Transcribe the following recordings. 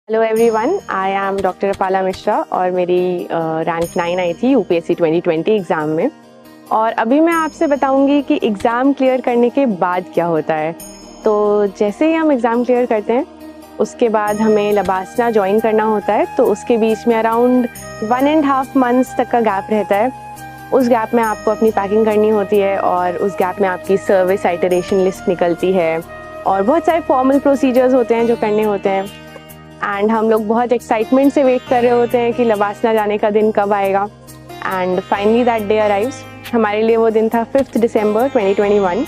Hello everyone, I am doctor Apala Mishra और मेरी rank 9 आई थी यूपीएससी 2020 एग्ज़ाम में। और अभी मैं आपसे बताऊंगी कि एग्ज़ाम क्लियर करने के बाद क्या होता है। तो जैसे ही हम एग्ज़ाम क्लियर करते हैं उसके बाद हमें लबासना ज्वाइन करना होता है। तो उसके बीच में अराउंड 1.5 मंथ्स तक का गैप रहता है। उस गैप में आपको अपनी पैकिंग करनी होती है और उस गैप में आपकी सर्विस आइटरेशन लिस्ट निकलती है और बहुत सारे फॉर्मल प्रोसीजर्स होते हैं जो करने होते हैं। एंड हम लोग बहुत एक्साइटमेंट से वेट कर रहे होते हैं कि लबासना जाने का दिन कब आएगा। And finally that day arrives. हमारे लिए वो दिन था 5 दिसंबर 2021।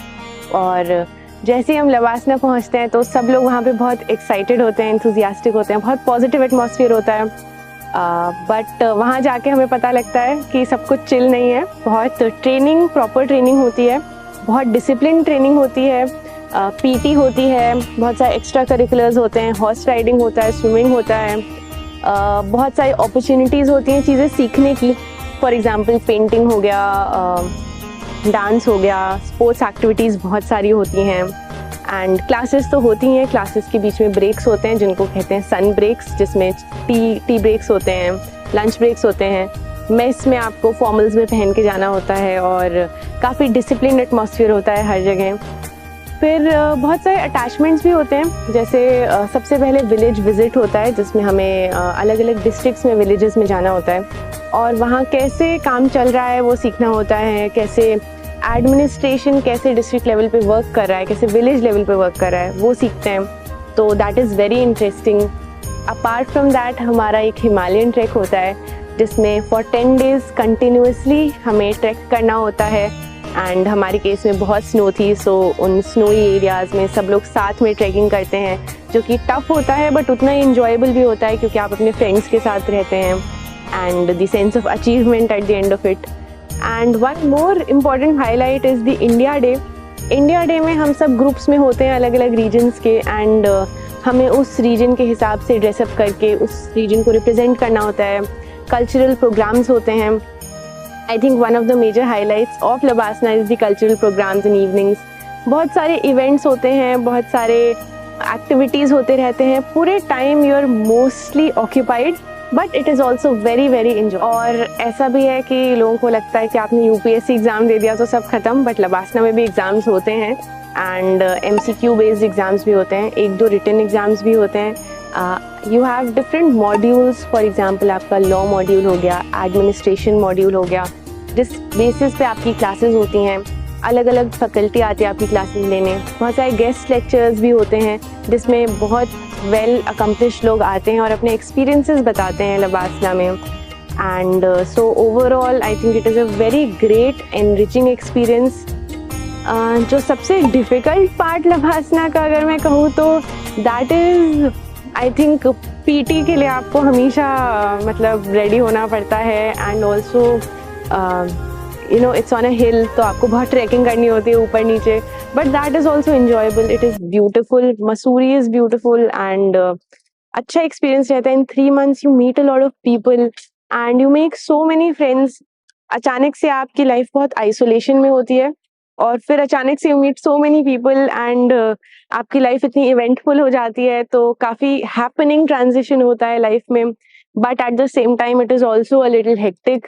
और जैसे ही हम लबासना पहुंचते हैं तो सब लोग वहाँ पे बहुत एक्साइटेड होते हैं, एंथुजियास्टिक होते हैं, बहुत पॉजिटिव एटमॉस्फेयर होता है। बट वहाँ जाके हमें पता लगता है कि सब कुछ चिल नहीं है। बहुत ट्रेनिंग, प्रॉपर ट्रेनिंग होती है, बहुत डिसिप्लिन ट्रेनिंग होती है, पीटी होती है, बहुत सारे एक्स्ट्रा करिकुलर्स होते हैं, हॉर्स राइडिंग होता है, स्विमिंग होता है, बहुत सारी अपॉर्चुनिटीज़ होती हैं चीज़ें सीखने की। फॉर एग्जांपल पेंटिंग हो गया, डांस हो गया, स्पोर्ट्स एक्टिविटीज़ बहुत सारी होती हैं। एंड क्लासेस तो होती हैं, क्लासेस के बीच में ब्रेक्स होते हैं जिनको कहते हैं सन ब्रेक्स, जिसमें टी ब्रेक्स होते हैं, लंच ब्रेक्स होते हैं। मेस में आपको फॉर्मल्स में पहन के जाना होता है और काफ़ी डिसिप्लिन एटमॉस्फेयर होता है हर जगह। फिर बहुत सारे अटैचमेंट्स भी होते हैं, जैसे सबसे पहले विलेज विजिट होता है जिसमें हमें अलग अलग डिस्ट्रिक्ट्स में, विलेजेस में जाना होता है और वहाँ कैसे काम चल रहा है वो सीखना होता है। कैसे एडमिनिस्ट्रेशन कैसे डिस्ट्रिक्ट लेवल पे वर्क कर रहा है, कैसे विलेज लेवल पे वर्क कर रहा है वो सीखते हैं। तो that is very interesting. Apart from that हमारा एक हिमालयन ट्रैक होता है जिसमें फॉर 10 डेज़ कंटिन्यूसली हमें ट्रैक करना होता है। एंड हमारे केस में बहुत स्नो थी, सो उन स्नोई एरियाज़ में सब लोग साथ में ट्रैकिंग करते हैं, जो कि टफ होता है बट उतना ही इंजॉयबल भी होता है क्योंकि आप अपने फ्रेंड्स के साथ रहते हैं। And the sense of achievement at the end of it. And one more important highlight is the India day. India day में हम सब ग्रुप्स में होते हैं अलग अलग रीजन्स के, एंड हमें उस रीजन के हिसाब से ड्रेसअप करके उस रीजन को रिप्रेजेंट करना होता है। कल्चरल प्रोग्राम्स होते हैं। I think one of the major highlights of Labasna is the cultural programs in evenings. बहुत सारे इवेंट्स होते हैं, बहुत सारे एक्टिविटीज़ होते रहते हैं। पूरे time you are mostly occupied but it is also very very enjoy. और ऐसा भी है कि लोगों को लगता है कि आपने यूपीएससी एग्ज़ाम दे दिया तो सब खत्म, बट लबासना में भी एग्ज़ाम्स होते हैं एंड एमसीक्यू बेस्ड एग्ज़ाम्स भी होते हैं, 1-2 रिटन एग्ज़ाम्स भी होते हैं। You have different modules. For example आपका लॉ मॉड्यूल हो गया, एडमिनिस्ट्रेशन मॉड्यूल हो गया, जिस बेसिस पे आपकी क्लासेस होती हैं। अलग अलग फैकल्टी आती है आपकी क्लासेस लेने। बहुत सारे गेस्ट लेक्चर्स भी होते हैं जिसमें बहुत वेल अकम्पलिश्ड लोग आते हैं और अपने एक्सपीरियंसेस बताते हैं लबासना में। And so overall I think it is a very great enriching experience. जो सबसे डिफ़िकल्ट पार्ट लबासना का अगर मैं कहूँ तो that is I think PT के लिए आपको हमेशा मतलब रेडी होना पड़ता है। And also you know it's on a hill, तो आपको बहुत ट्रैकिंग करनी होती है ऊपर नीचे, but that is also enjoyable. It is beautiful, Mussoorie is beautiful and अच्छा एक्सपीरियंस रहता है। In 3 months you meet a lot of people and you make so many friends. अचानक से आपकी लाइफ बहुत आइसोलेशन में होती है और फिर अचानक से you meet so many people and आपकी लाइफ इतनी इवेंटफुल हो जाती है। तो काफ़ी हैपनिंग ट्रांजिशन होता है लाइफ में, but at the same time it is also a little hectic.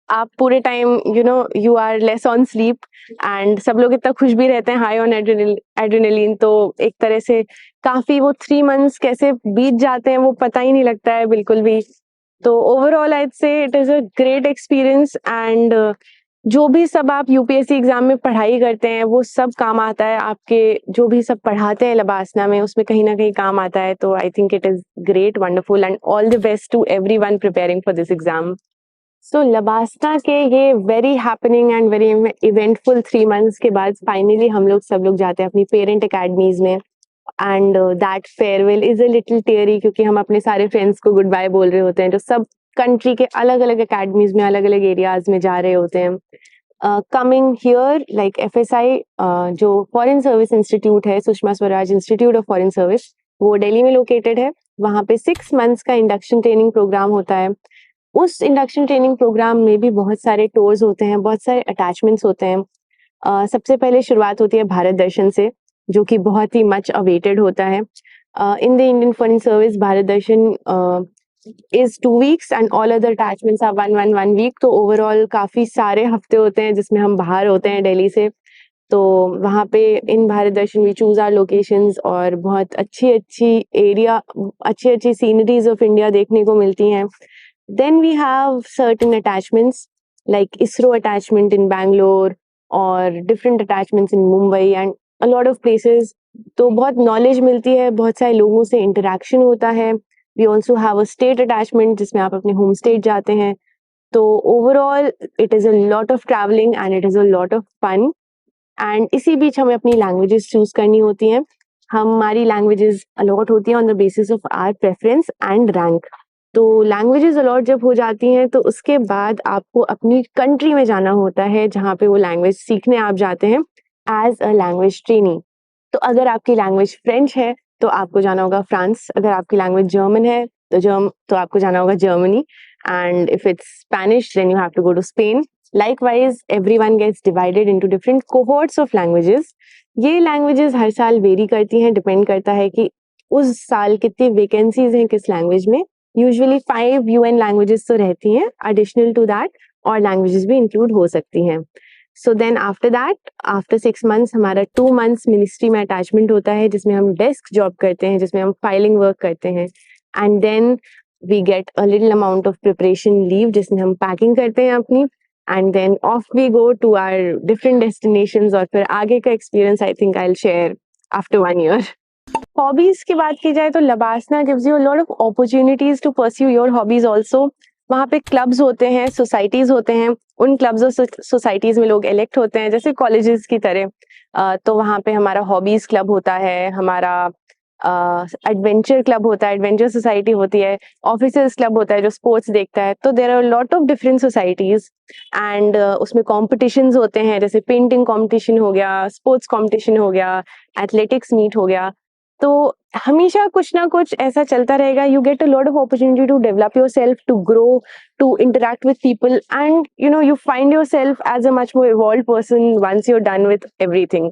आप पूरे time you know you are less on sleep and सब लोग इतना खुश भी रहते हैं, हाई ऑन एड्रेनलिन। तो एक तरह से काफ़ी वो 3 मंथ्स कैसे बीत जाते हैं वो पता ही नहीं लगता है बिल्कुल भी। तो ओवरऑल आई से it is a great experience and जो भी सब आप यूपीएससी एग्जाम में पढ़ाई करते हैं वो सब काम आता है। आपके जो भी सब पढ़ाते हैं लबासना में उसमें कहीं ना कहीं काम आता है। तो I think it is great, wonderful and all the best to everyone preparing for this exam. So LBSNAA के ये very happening and very eventful 3 months के बाद फाइनली हम लोग सब लोग जाते हैं अपनी पेरेंट अकेडमीज में। And that farewell is a little teary क्योंकि हम अपने सारे फ्रेंड्स को गुड बाय बोल रहे होते हैं जो सब कंट्री के अलग अलग अकेडमीज में, अलग अलग एरियाज में जा रहे होते हैं। कमिंग हियर लाइक एफएसआई, जो फॉरेन सर्विस इंस्टीट्यूट है, Sushma Swaraj institute of foreign service, वो दिल्ली में लोकेटेड है। वहाँ पे 6 मंथ्स का इंडक्शन ट्रेनिंग प्रोग्राम होता है। उस इंडक्शन ट्रेनिंग प्रोग्राम में भी बहुत सारे टूर्स होते हैं, बहुत सारे अटैचमेंट्स होते हैं। सबसे पहले शुरुआत होती है भारत दर्शन से, जो कि बहुत ही मच अवेटेड होता है। In the Indian Foreign Service, Bharat Darshan is 2 weeks and all other attachments are one week. तो overall काफी सारे हफ्ते होते हैं जिसमें हम बाहर होते हैं दिल्ली से. तो वहाँ पे इन भारत दर्शन वी चूज आर लोकेशंस और बहुत अच्छी एरिया, अच्छी सीनरीज ऑफ इंडिया देखने को मिलती हैं. Then we have certain attachments like ISRO attachment in Bangalore और different attachments in Mumbai and a lot of places. तो बहुत नॉलेज मिलती है, बहुत सारे लोगों से इंटरेक्शन होता है. We also have a state attachment जिसमें आप अपने होम स्टेट जाते हैं. तो overall it is a lot of travelling and it is a lot of fun. And इसी बीच हमें अपनी लैंग्वेजेस चूज करनी होती हैं. हमारी लैंग्वेजेस अलॉट होती हैं on the basis of our preference and rank. तो लैंग्वेजेस अलॉट जब हो जाती हैं तो उसके बाद आपको अपनी कंट्री में जाना होता है जहाँ पे वो लैंग्वेज सीखने आप जाते हैं एज अ लैंग्वेज ट्रेनी. तो अगर आपकी लैंग्वेज फ्रेंच है तो आपको जाना होगा फ्रांस. अगर आपकी लैंग्वेज जर्मन है तो आपको जाना होगा Germany. And if it's Spanish then you have to go to Spain. Likewise, everyone gets divided into different cohorts of languages. ये languages हर साल वेरी करती हैं, डिपेंड करता है कि उस साल कितनी वैकेंसीज हैं किस लैंग्वेज में. यूजुअली 5 UN लैंग्वेजेस तो रहती हैं. एडिशनल टू दैट और लैंग्वेजेस भी इंक्लूड हो सकती हैं. So then after that, after 6 months हमारा 2 months मिनिस्ट्री में अटैचमेंट होता है जिसमें हम डेस्क जॉब करते हैं, जिसमें हम फाइलिंग वर्क करते हैं. And then we get a little amount of preparation leave जिसमें हम पैकिंग करते हैं अपनी. And then off we go to our different destinations. और फिर आगे का experience I think I'll share after 1 year. Hobbies की बात की जाए तो LBSNAA gives you a lot of opportunities to pursue your hobbies also. वहाँ पे क्लब्स होते हैं, सोसाइटीज होते हैं. उन क्लब्स और सोसाइटीज में लोग इलेक्ट होते हैं जैसे कॉलेजेस की तरह. तो वहाँ पे हमारा हॉबीज क्लब होता है, हमारा एडवेंचर क्लब होता है, एडवेंचर सोसाइटी होती है, ऑफिसर्स क्लब होता है जो स्पोर्ट्स देखता है. तो there are lot of different societies and उसमें कॉम्पिटिशन्स होते हैं जैसे पेंटिंग कॉम्पिटिशन हो गया, स्पोर्ट्स कॉम्पिटिशन हो गया, एथलेटिक्स मीट हो गया. तो हमेशा कुछ ना कुछ ऐसा चलता रहेगा. You get a lot of opportunity to develop yourself, to grow, to interact with people and you find yourself as a much more evolve person once you are done with everything.